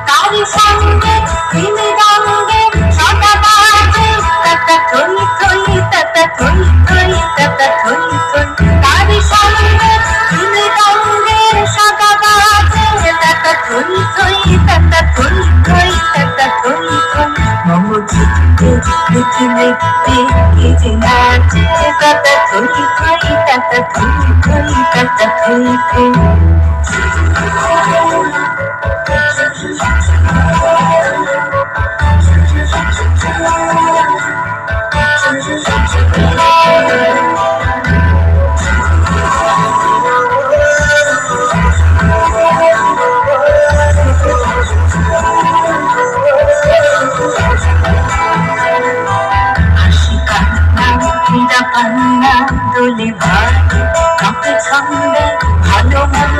তারি সঙ্গে মৃদঙ্গে সদা বাজে তাতা থই থই তাতা থই থই তাতা থই থই। তারি সঙ্গে মৃদঙ্গে সদা বাজে তাতা থই থই তাতা থই থই তাতা থই থই। মম চিত্তে লিখে লিখতে কে যে নাচে তাতা থই থই তাতা থই থই তাতা থই থই। দোলে ভাই কাপে ছন্দে ভালো মন্দ